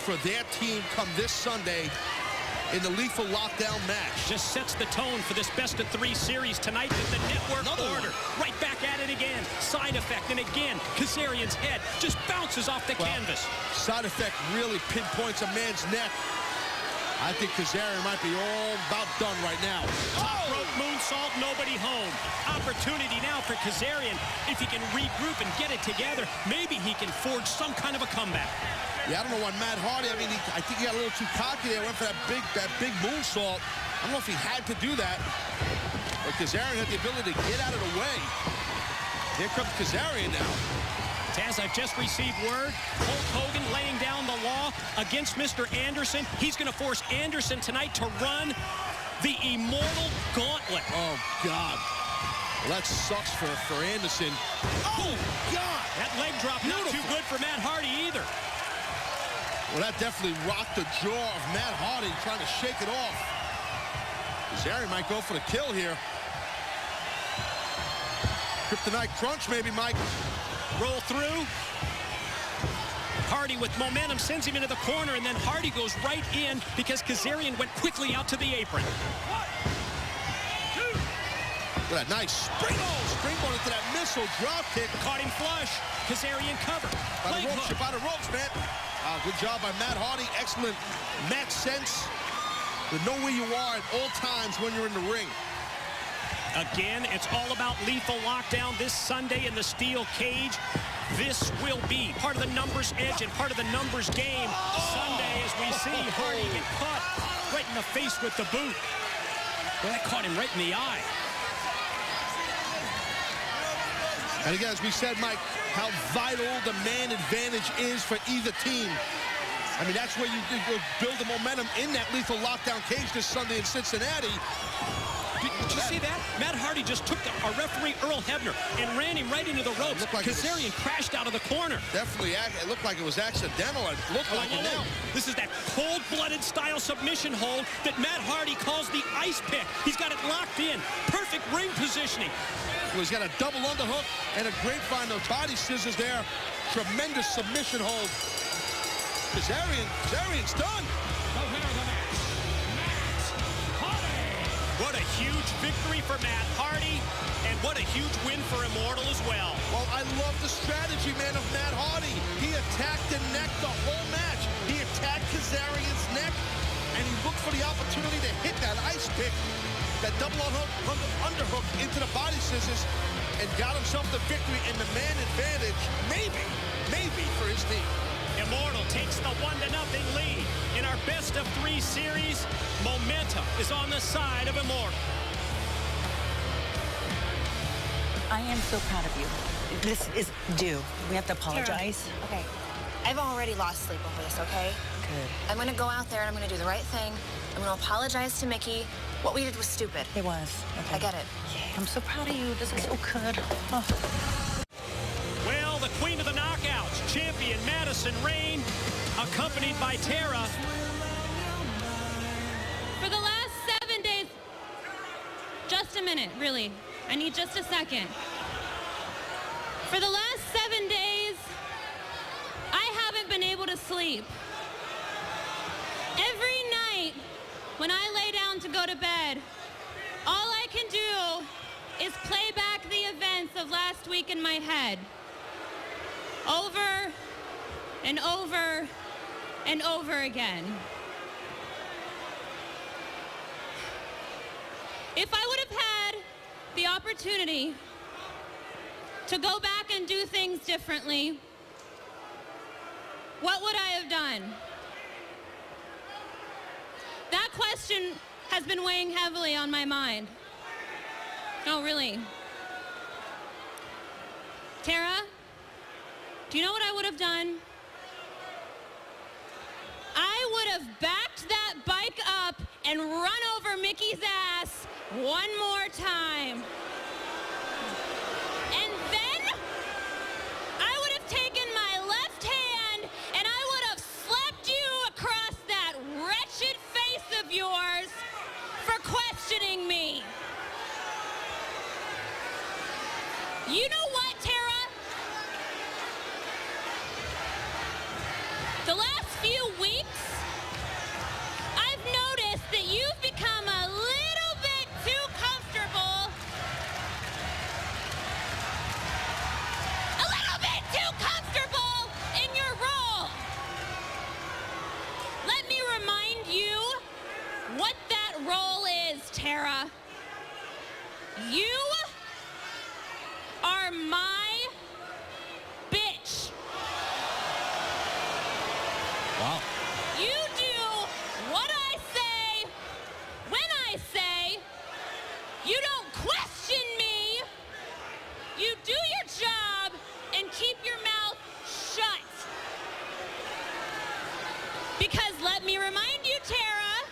for their team come this Sunday in the Lethal Lockdown match. Just sets the tone for this best-of-3 series tonight with the network order. Right back at it again. Side effect, and again, Kazarian's head just bounces off the canvas. Side effect really pinpoints a man's neck. I think Kazarian might be all about done right now. Top rope moonsault, nobody home. Opportunity now for Kazarian. If he can regroup and get it together, maybe he can forge some kind of a comeback. Yeah, I don't know why Matt Hardy, I think he got a little too cocky there, went for that big moonsault. I don't know if he had to do that, but Kazarian had the ability to get out of the way. Here comes Kazarian now. Taz, I've just received word. Hulk Hogan laying down the law against Mr. Anderson. He's going to force Anderson tonight to run the Immortal Gauntlet. Oh, God. Well, that sucks for Anderson. Oh, God. That leg drop not too good for Matt Hardy either. Well, that definitely rocked the jaw of Matt Hardy trying to shake it off. Kazarian might go for the kill here. Kryptonite Crunch maybe, Mike. Roll through. Hardy with momentum sends him into the corner, and then Hardy goes right in because Kazarian went quickly out to the apron. Look at that nice springboard into that missile drop kick. Caught him flush. Kazarian cover. By the ropes, by the ropes, man. Good job by Matt Hardy. Excellent match sense. To know where you are at all times when you're in the ring. Again, it's all about Lethal Lockdown this Sunday in the steel cage. This will be part of the numbers edge and part of the numbers game. Sunday, as we see Hardy get caught right in the face with the boot. Well, that caught him right in the eye. And again, as we said, Mike, how vital the man advantage is for either team. That's where you build the momentum in that Lethal Lockdown cage this Sunday in Cincinnati. Did you see that? Matt Hardy just took our referee, Earl Hebner, and ran him right into the ropes. Like Kazarian crashed out of the corner. Definitely, it looked like it was accidental. It looked like it now. This is that cold-blooded style submission hold that Matt Hardy calls the ice pick. He's got it locked in. Perfect ring positioning. Well, he's got a double underhook and a grapevine. Those body scissors there. Tremendous submission hold. Kazarian's done. What a huge victory for Matt Hardy, and what a huge win for Immortal as well. Well, I love the strategy, man, of Matt Hardy. He attacked the neck the whole match. He attacked Kazarian's neck, and he looked for the opportunity to hit that ice pick, that double underhook into the body scissors, and got himself the victory and the man advantage, maybe for his team. Immortal takes the 1-0 lead in our best-of-3 series. Momentum is on the side of Immortal. I am so proud of you. This is due. We have to apologize. Tara, okay. I've already lost sleep over this, okay? Good. I'm going to go out there and I'm going to do the right thing. I'm going to apologize to Mickey. What we did was stupid. It was. Okay. I get it. Yeah, I'm so proud of you. This is so good. Oh. Well, the queen of the knockouts, champion Madison Rayne, accompanied by Tara. For the last 7 days, just a minute, really. I need just a second. For the last 7 days, I haven't been able to sleep. Every night, when I lay down to go to bed, all I can do is play back the events of last week in my head. Over and over and over again. If I would have had the opportunity to go back and do things differently, what would I have done? That question has been weighing heavily on my mind. Oh, really? Tara, do you know what I would have done? I would have backed that bike up and run over Mickey's ass one more time. And then I would have taken my left hand and I would have slapped you across that wretched face of yours for questioning me. You know what, Tara? The last few weeks, role is, Tara. You are my bitch. Wow. You do what I say, when I say. You don't question me. You do your job and keep your mouth shut. Because let me remind you, Tara,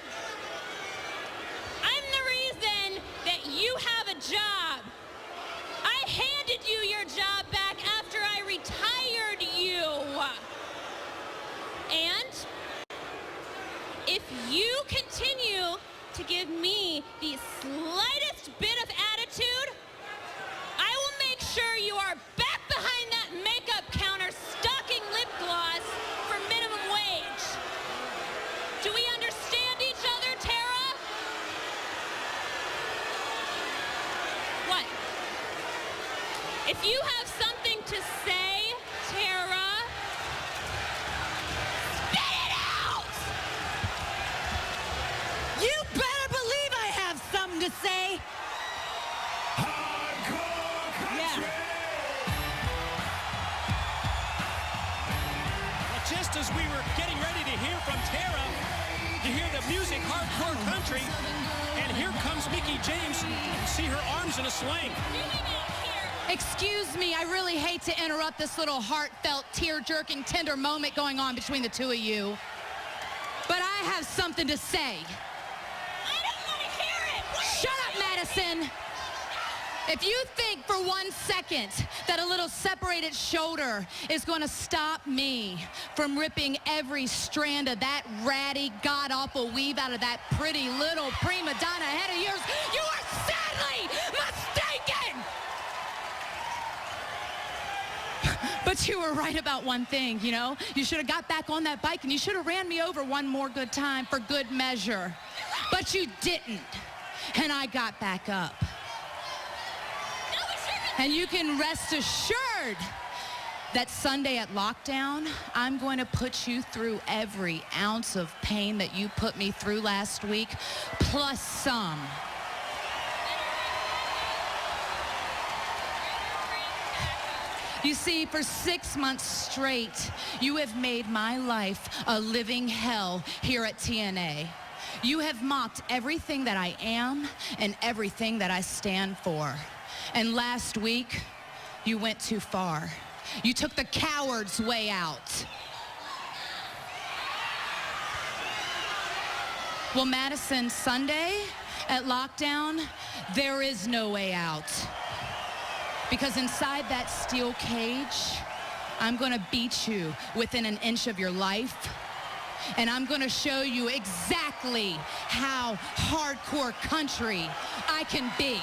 I'm the reason that you have a job. I handed you your job back after I retired you. And if you continue to give me the slightest bit of attitude, I will make sure you are back behind that makeup counter stocking lip gloss for minimum wage. Do we understand each other, Tara? What? If you have something to say, Tara, spit it out! You better believe I have something to say. Yeah. Well, just as we were getting ready to hear from Tara, to hear the music hardcore country, and here comes Mickie James. See her arms in a sling. Excuse me, I really hate to interrupt this little heartfelt, tear-jerking, tender moment going on between the two of you, but I have something to say. I don't want to hear it! Shut up, Madison! If you think for 1 second that a little separated shoulder is going to stop me from ripping every strand of that ratty, god-awful weave out of that pretty little prima donna head of yours, you are sadly mistaken! But you were right about one thing, you know? You should have got back on that bike and you should have ran me over one more good time for good measure. But you didn't. And I got back up. And you can rest assured that Sunday at Lockdown, I'm going to put you through every ounce of pain that you put me through last week, plus some. You see, for 6 months straight, you have made my life a living hell here at TNA. You have mocked everything that I am and everything that I stand for. And last week, you went too far. You took the coward's way out. Well, Madison, Sunday at Lockdown, there is no way out. Because inside that steel cage, I'm gonna beat you within an inch of your life. And I'm gonna show you exactly how hardcore country I can be.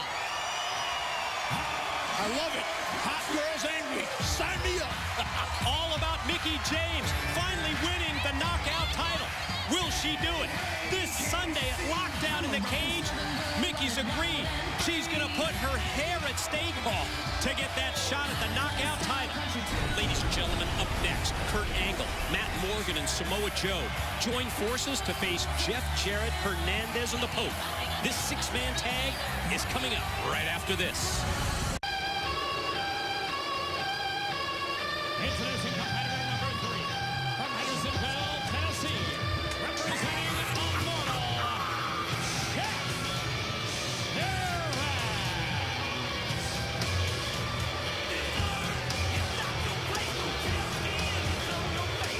I love it. Hot girls angry. Sign me up. All about Mickie James finally winning the knockout title. Will she do it? This Sunday at Lockdown in the cage, Mickey's agreed. She's going to put her hair at stake ball to get that shot at the knockout title. Ladies and gentlemen, up next, Kurt Angle, Matt Morgan, and Samoa Joe join forces to face Jeff Jarrett, Hernandez, and the Pope. This six-man tag is coming up right after this. Introducing competitor number 3 from Hendersonville, Tennessee, representing Immortal, Jeff Jarrett.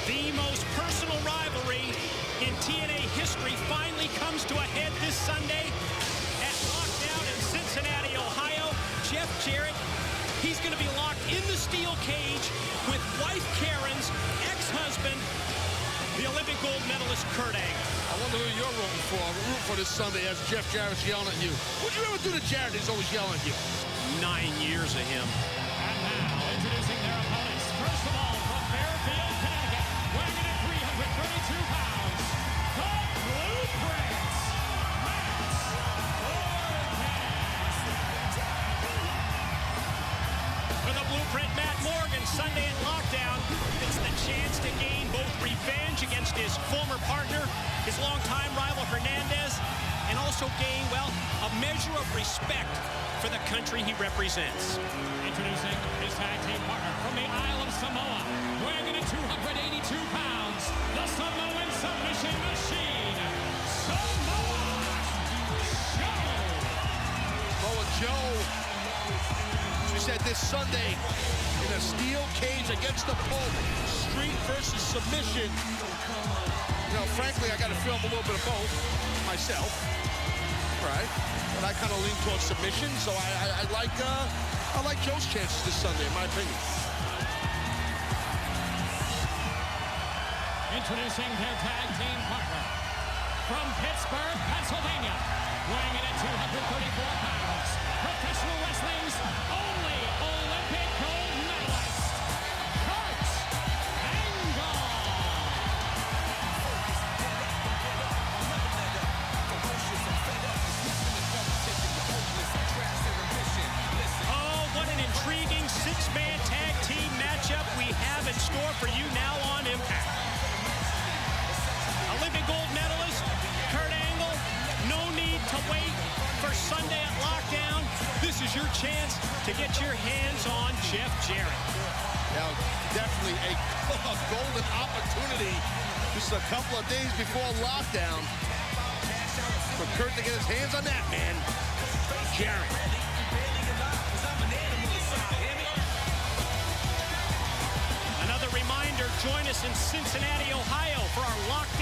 The most personal rivalry in TNA history finally comes to a head this Sunday at Lockdown in Cincinnati, Ohio. Jeff Jarrett, he's going to be locked in the steel cage with wife Karen's ex-husband, the Olympic gold medalist Kurt Angle. I wonder who you're rooting for. I'm rooting for this Sunday as Jeff Jarrett's yelling at you. What'd you ever do to Jarrett? He's always yelling at you. 9 years of him. And now, introducing their opponents. First of all, from Fairfield, Connecticut, weighing in at 332 pounds, the Blueprints, Matt Morgan. For the Blueprint, Matt Morgan, Sunday at Lockdown, it's the chance to gain both revenge against his former partner, his longtime rival Hernandez, and also also gain, well, a measure of respect for the country he represents. Introducing his tag team partner from the Isle of Samoa, weighing in at 282 pounds, the Samoan submission machine, Samoa Joe. She said this Sunday in a steel cage against the Pope, street versus submission. You know, frankly, I got to film a little bit of both myself, right? But I kind of lean towards submission, so I like Joe's chances this Sunday, in my opinion. Introducing their tag team partner from Pittsburgh, Pennsylvania, weighing in at 234 pounds, professional wrestling's only Olympic gold medalist, Kurt Angle. Oh, what an intriguing six-man tag team matchup we have in store for you now on Impact. Olympic gold medalist, Kurt Angle. No need to wait for Sunday at Lockdown. This is your chance to get your hands on Jeff Jarrett. Now, definitely a golden opportunity just a couple of days before Lockdown for Kurt to get his hands on that man, Jarrett. Another reminder, join us in Cincinnati, Ohio for our Lockdown